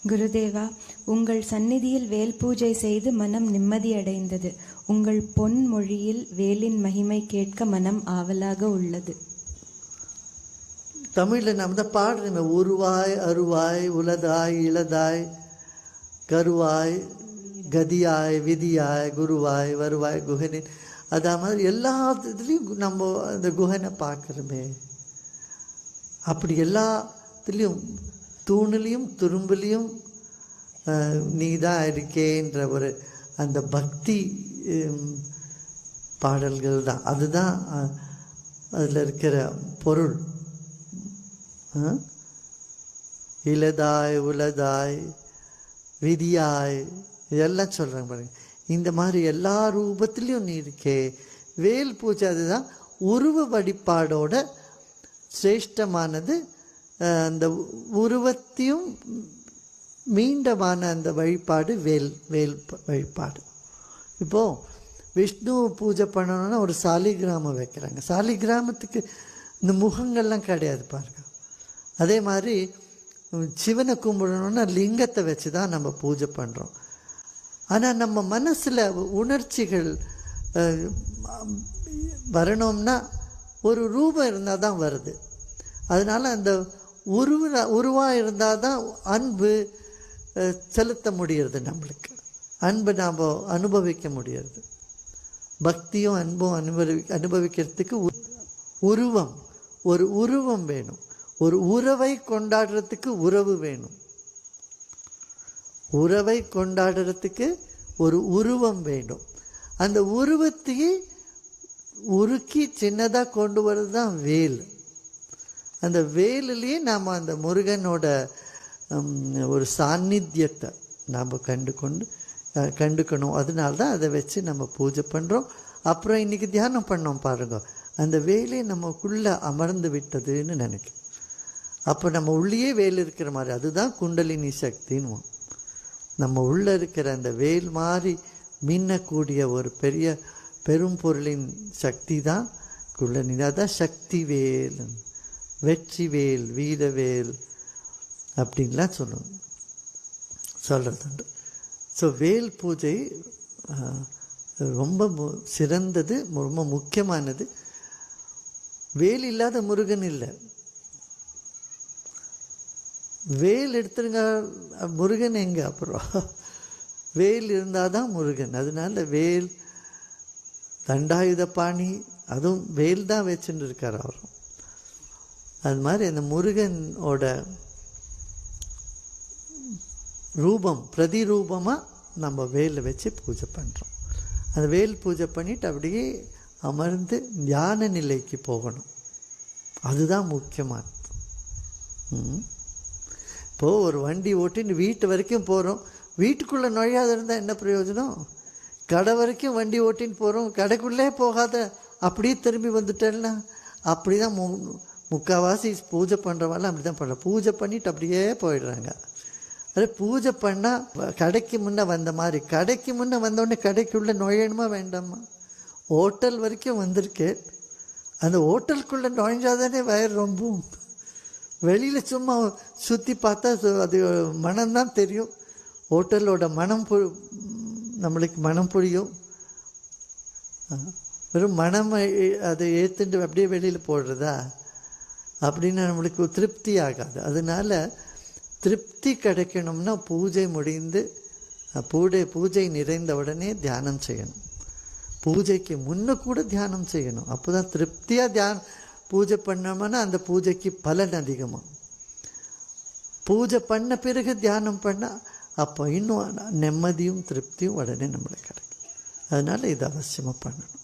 குருதேவா, உங்கள் சந்நிதியில் வேல் பூஜை செய்து மனம் நிம்மதியடைந்தது. உங்கள் பொன்மொழியில் வேலின் மகிமை கேட்க மனம் ஆவலாக உள்ளது. தமிழில் நம்ம தான் பாடுறோமே, உருவாய் அருவாய் உலதாய் இளதாய் கருவாய் கதியாய் விதியாய் குருவாய் வருவாய் குஹனின். அதே மாதிரி எல்லா இதுலேயும் நம்ம அந்த குஹனை பார்க்குறோமே. அப்படி எல்லாத்துலேயும் தூணுலேயும் துரும்புலேயும் நீ தான் இருக்கேன்ற ஒரு அந்த பக்தி பாடல்கள் தான். அதுதான் அதில் இருக்கிற பொருள். இளதாய் உலதாய் விதியாய் இதெல்லாம் சொல்கிறாங்க பாருங்க. இந்த மாதிரி எல்லா ரூபத்திலையும் நீ இருக்கே. வேல் பூஜை அதுதான் உருவ வழிபாடோட சிரேஷ்டமானது. அந்த உருவத்தையும் மீண்டமான அந்த வழிபாடு வேல் வழிபாடு. இப்போது விஷ்ணு பூஜை பண்ணணுன்னா ஒரு சாலிகிராமம் வைக்கிறாங்க. சாலிகிராமத்துக்கு இந்த முகங்கள்லாம் கிடையாது பாருங்க. அதே மாதிரி சிவனை கும்பிடணுன்னா லிங்கத்தை வச்சு தான் நம்ம பூஜை பண்ணுறோம். ஆனால் நம்ம மனசில் உணர்ச்சிகள் வரணும்னா ஒரு ரூபம் இருந்தால் தான் வருது. அதனால் அந்த உருவாக இருந்தால் தான் அன்பு செலுத்த முடியறது. நம்மளுக்கு அன்பை நாம் அனுபவிக்க முடியறது. பக்தியும் அன்பும் அனுபவிக்கிறதுக்கு உருவம், ஒரு உருவம் வேணும். ஒரு உறவை கொண்டாடுறதுக்கு உறவு வேணும். உறவை கொண்டாடுறதுக்கு ஒரு உருவம் வேணும். அந்த உருவத்தையே உருக்கி சின்னதாக கொண்டு வர்றது தான் வேல். அந்த வேலிலேயே நாம் அந்த முருகனோட ஒரு சாநித்தியத்தை நாம் கண்டுக்கணும். அதனால தான் அதை வச்சு நம்ம பூஜை பண்ணுறோம். அப்புறம் இன்றைக்கி தியானம் பண்ணோம் பாருங்க. அந்த வேலை நமக்குள்ளே அமர்ந்து விட்டதுன்னு நினைக்கிறேன். அப்போ நம்ம உள்ளேயே வேல் இருக்கிற மாதிரி, அதுதான் குண்டலினி சக்தின்னு. நம்ம உள்ளே இருக்கிற அந்த வேல் மாதிரி மின்னக்கூடிய ஒரு பெரும் பொருளின் சக்தி தான் குண்டலினி. அதான் சக்தி வேல், வெற்றி வேல், வீரவேல் அப்படின்லாம் சொல்கிறதுண்டு. ஸோ வேல் பூஜை ரொம்ப சிறந்தது, ரொம்ப முக்கியமானது. வேல் இல்லாத முருகன் இல்லை. வேல் எடுத்துருங்க, முருகன் எங்கே? அப்புறம் வேல் இருந்தால் தான் முருகன். அதனால வேல், தண்டாயுத பாணி, அதுவும் வேல் தான் வச்சுட்டு இருக்கார் அவரும். அது மாதிரி அந்த முருகனோட ரூபம் பிரதிரூபமாக நம்ம வேலை வச்சு பூஜை பண்ணுறோம். அந்த வேல் பூஜை பண்ணிவிட்டு அப்படியே அமர்ந்து தியான நிலைக்கு போகணும். அதுதான் முக்கியமானது. இப்போது ஒரு வண்டி ஓட்டின்னு வீட்டு வரைக்கும் போகிறோம். வீட்டுக்குள்ளே நுழையாத இருந்தால் என்ன பிரயோஜனம்? கடை வரைக்கும் வண்டி ஓட்டின்னு போகிறோம், கடைக்குள்ளே போகாத அப்படியே திரும்பி வந்துட்டேன்னா அப்படி தான் முக்கால்வாசி பூஜை பண்ணுறவங்களாம் அப்படி தான் பண்ணுறோம். பூஜை பண்ணிவிட்டு அப்படியே போயிடுறாங்க. அது பூஜை பண்ணால் கடைக்கு முன்னே வந்த மாதிரி, கடைக்கு முன்னே வந்தோடனே கடைக்குள்ளே நுழையணுமா வேண்டாமா? ஹோட்டல் வரைக்கும் வந்திருக்கேன், அந்த ஹோட்டலுக்குள்ளே நுழைஞ்சாதானே வயிறு ரொம்பவும். வெளியில் சும்மா சுற்றி பார்த்தா அது மனம்தான் தெரியும். ஹோட்டலோட மனம் நம்மளுக்கு மனம் புரியும். வெறும் மனம் அதை ஏற்றுட்டு அப்படியே வெளியில் போடுறதா அப்படின்னு நம்மளுக்கு திருப்தி ஆகாது. அதனால திருப்தி கிடைக்கணும்னா பூஜை முடிந்து பூஜை நிறைந்த உடனே தியானம் செய்யணும். பூஜைக்கு முன்ன கூட தியானம் செய்யணும். அப்போ தான் திருப்தியாக பூஜை பண்ணோம்னா அந்த பூஜைக்கு பலன் அதிகமாக. பூஜை பண்ண பிறகு தியானம் பண்ணால் அப்போ இன்னும் நிம்மதியும் திருப்தியும் உடனே நம்மளுக்கு கிடைக்கும். அதனால் இது அவசியமாக பண்ணணும்.